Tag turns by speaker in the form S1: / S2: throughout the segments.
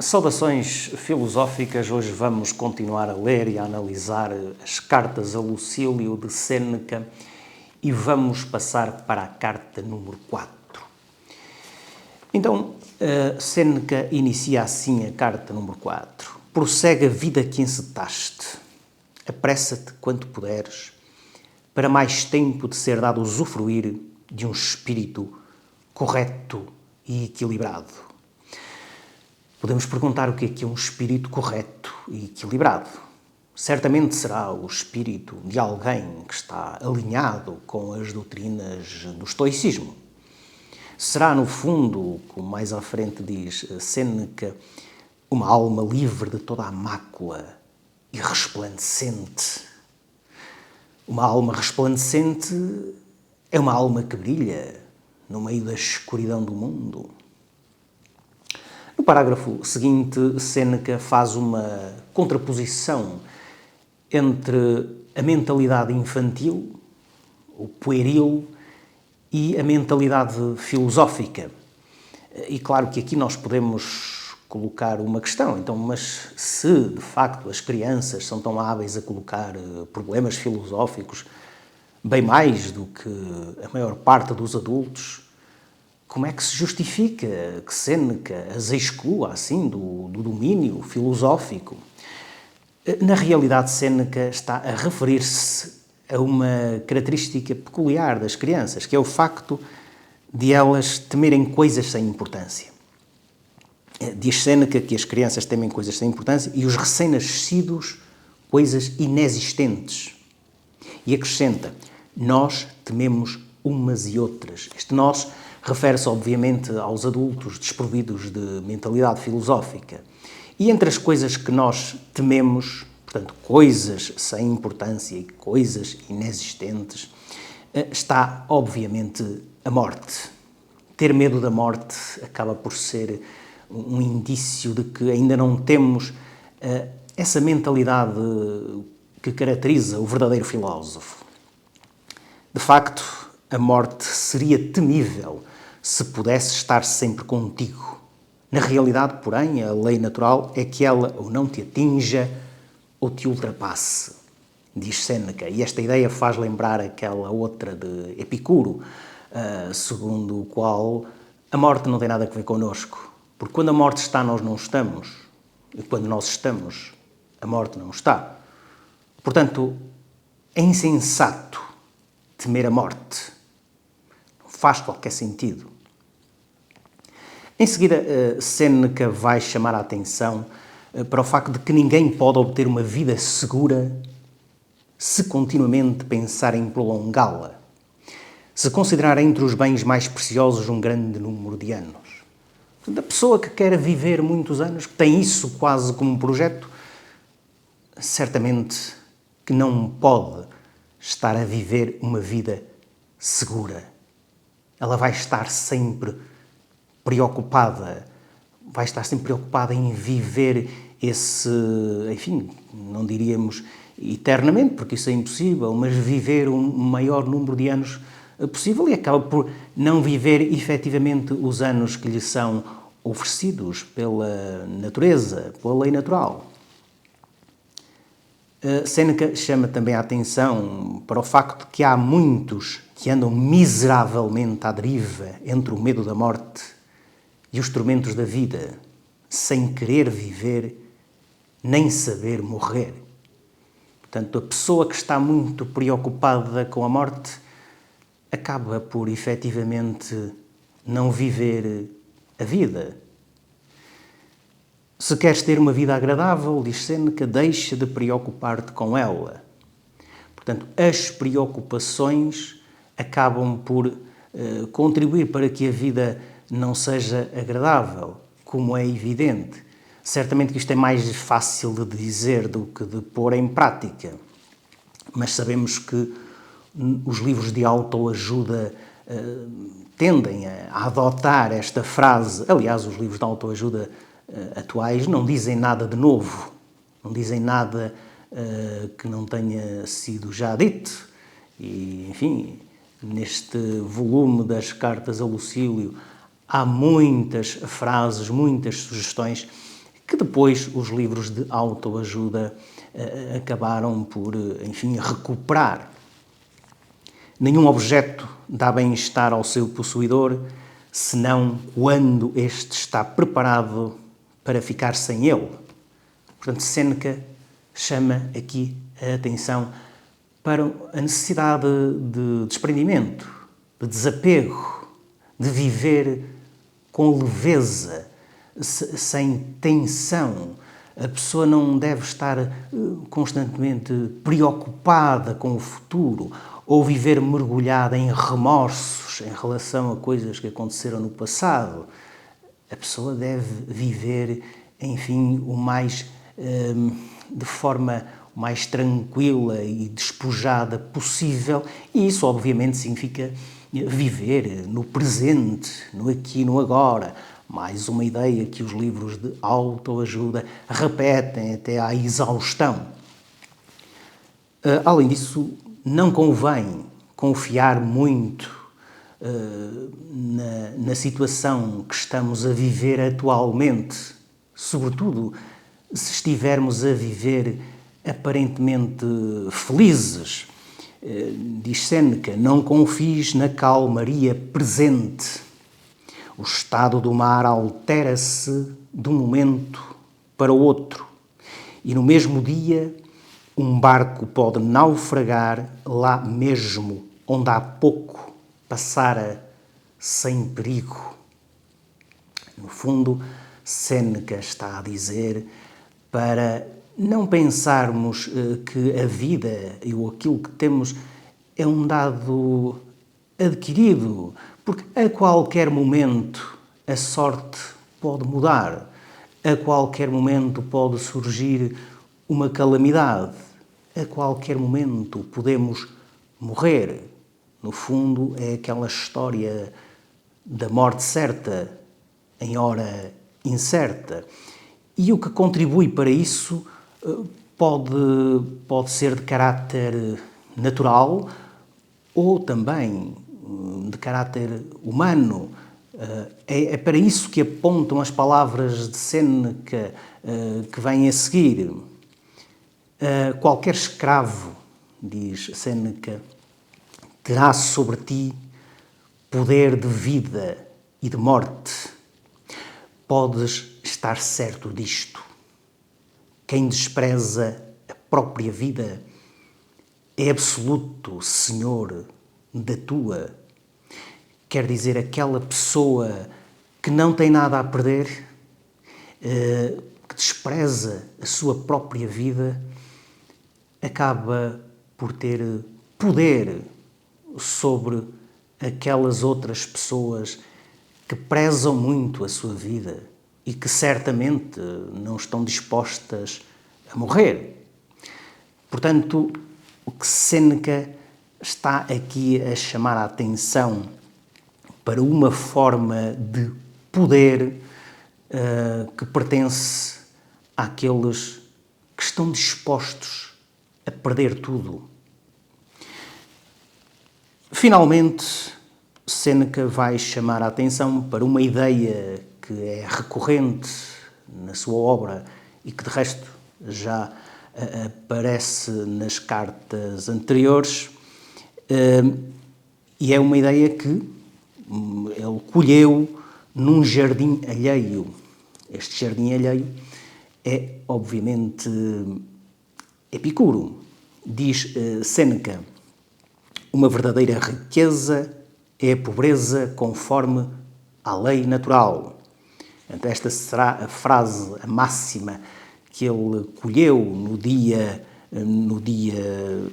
S1: Saudações filosóficas, hoje vamos continuar a ler e a analisar as cartas a Lucílio de Sêneca e vamos passar para a carta número 4. Então, Sêneca inicia assim a carta número 4. Prossegue a vida que encetaste, apressa-te quanto puderes, para mais tempo de ser dado usufruir de um espírito correto e equilibrado. Podemos perguntar o que é um espírito correto e equilibrado. Certamente será o espírito de alguém que está alinhado com as doutrinas do estoicismo. Será, no fundo, como mais à frente diz Sêneca, uma alma livre de toda a mácula e resplandecente. Uma alma resplandecente é uma alma que brilha no meio da escuridão do mundo. No parágrafo seguinte, Sêneca faz uma contraposição entre a mentalidade infantil, o pueril, e a mentalidade filosófica. E claro que aqui nós podemos colocar uma questão, então, mas se de facto as crianças são tão hábeis a colocar problemas filosóficos, bem mais do que a maior parte dos adultos, como é que se justifica que Sêneca as exclua assim do domínio filosófico? Na realidade, Sêneca está a referir-se a uma característica peculiar das crianças, que é o facto de elas temerem coisas sem importância. Diz Sêneca que as crianças temem coisas sem importância e os recém-nascidos coisas inexistentes. E acrescenta, nós tememos umas e outras. Este nós refere-se, obviamente, aos adultos desprovidos de mentalidade filosófica. E entre as coisas que nós tememos, portanto, coisas sem importância e coisas inexistentes, está, obviamente, a morte. Ter medo da morte acaba por ser um indício de que ainda não temos essa mentalidade que caracteriza o verdadeiro filósofo. De facto, a morte seria temível se pudesse estar sempre contigo. Na realidade, porém, a lei natural é que ela ou não te atinja ou te ultrapasse, diz Sêneca. E esta ideia faz lembrar aquela outra de Epicuro, segundo o qual a morte não tem nada a ver connosco. Porque quando a morte está, nós não estamos. E quando nós estamos, a morte não está. Portanto, é insensato temer a morte. Não faz qualquer sentido. Em seguida, Sêneca vai chamar a atenção para o facto de que ninguém pode obter uma vida segura se continuamente pensar em prolongá-la, se considerar entre os bens mais preciosos um grande número de anos. A pessoa que quer viver muitos anos, que tem isso quase como um projeto, certamente que não pode estar a viver uma vida segura. Ela vai estar sempre preocupada, em viver esse, enfim, não diríamos eternamente, porque isso é impossível, mas viver um maior número de anos possível e acaba por não viver efetivamente os anos que lhe são oferecidos pela natureza, pela lei natural. Sêneca chama também a atenção para o facto de que há muitos que andam miseravelmente à deriva entre o medo da morte e os tormentos da vida, sem querer viver, nem saber morrer. Portanto, a pessoa que está muito preocupada com a morte acaba por, efetivamente, não viver a vida. Se queres ter uma vida agradável, diz Sêneca, deixa de preocupar-te com ela. Portanto, as preocupações acabam por contribuir para que a vida não seja agradável, como é evidente. Certamente que isto é mais fácil de dizer do que de pôr em prática, mas sabemos que os livros de autoajuda tendem a adotar esta frase. Aliás, os livros de autoajuda atuais não dizem nada de novo, não dizem nada que não tenha sido já dito. E, enfim, neste volume das cartas a Lucílio há muitas frases, muitas sugestões que depois os livros de autoajuda acabaram por, enfim, recuperar. Nenhum objeto dá bem-estar ao seu possuidor, senão quando este está preparado para ficar sem ele. Portanto, Séneca chama aqui a atenção para a necessidade de desprendimento, de desapego, de viver com leveza, sem tensão. A pessoa não deve estar constantemente preocupada com o futuro ou viver mergulhada em remorsos em relação a coisas que aconteceram no passado. A pessoa deve viver, enfim, de forma o mais tranquila e despojada possível, e isso obviamente significa viver no presente, no aqui e no agora. Mais uma ideia que os livros de autoajuda repetem até à exaustão. Além disso, não convém confiar muito na situação que estamos a viver atualmente, sobretudo se estivermos a viver aparentemente felizes. Diz Séneca, não confies na calmaria presente. O estado do mar altera-se de um momento para o outro. E no mesmo dia, um barco pode naufragar lá mesmo, onde há pouco passara sem perigo. No fundo, Séneca está a dizer para não pensarmos que a vida ou aquilo que temos é um dado adquirido, porque a qualquer momento a sorte pode mudar, a qualquer momento pode surgir uma calamidade, a qualquer momento podemos morrer. No fundo, é aquela história da morte certa em hora incerta. E o que contribui para isso pode ser de caráter natural ou também de caráter humano. É para isso que apontam as palavras de Séneca que vêm a seguir. Qualquer escravo, diz Séneca, terá sobre ti poder de vida e de morte. Podes estar certo disto. Quem despreza a própria vida é absoluto senhor da tua. Quer dizer, aquela pessoa que não tem nada a perder, que despreza a sua própria vida, acaba por ter poder sobre aquelas outras pessoas que prezam muito a sua vida e que certamente não estão dispostas a morrer. Portanto, o que Séneca está aqui a chamar a atenção para uma forma de poder que pertence àqueles que estão dispostos a perder tudo. Finalmente, Séneca vai chamar a atenção para uma ideia que é recorrente na sua obra e que, de resto, já aparece nas cartas anteriores, e é uma ideia que ele colheu num jardim alheio. Este jardim alheio é, obviamente, Epicuro. Diz Séneca, uma verdadeira riqueza é a pobreza conforme à lei natural. Então, esta será a frase, a máxima que ele colheu no dia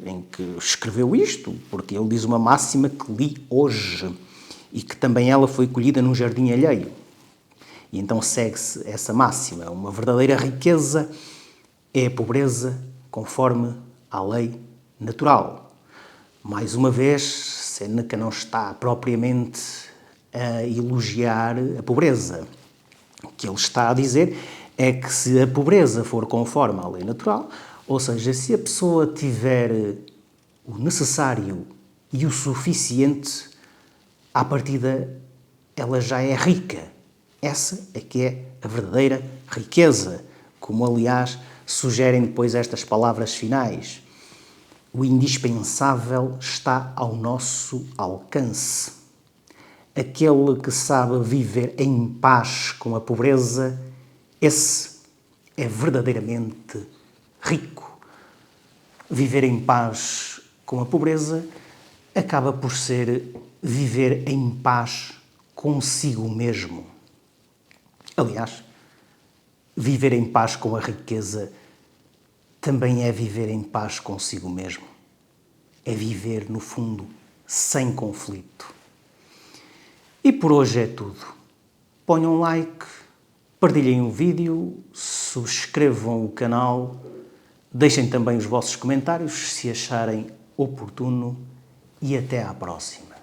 S1: em que escreveu isto, porque ele diz uma máxima que li hoje e que também ela foi colhida num jardim alheio. E então segue-se essa máxima. Uma verdadeira riqueza é a pobreza conforme à lei natural. Mais uma vez, Séneca não está propriamente a elogiar a pobreza. O que ele está a dizer é que se a pobreza for conforme à lei natural, ou seja, se a pessoa tiver o necessário e o suficiente, à partida ela já é rica. Essa é que é a verdadeira riqueza, como aliás sugerem depois estas palavras finais. O indispensável está ao nosso alcance. Aquele que sabe viver em paz com a pobreza, esse é verdadeiramente rico. Viver em paz com a pobreza acaba por ser viver em paz consigo mesmo. Aliás, viver em paz com a riqueza também é viver em paz consigo mesmo. É viver, no fundo, sem conflito. E por hoje é tudo. Ponham um like, partilhem o vídeo, subscrevam o canal, deixem também os vossos comentários se acharem oportuno e até à próxima.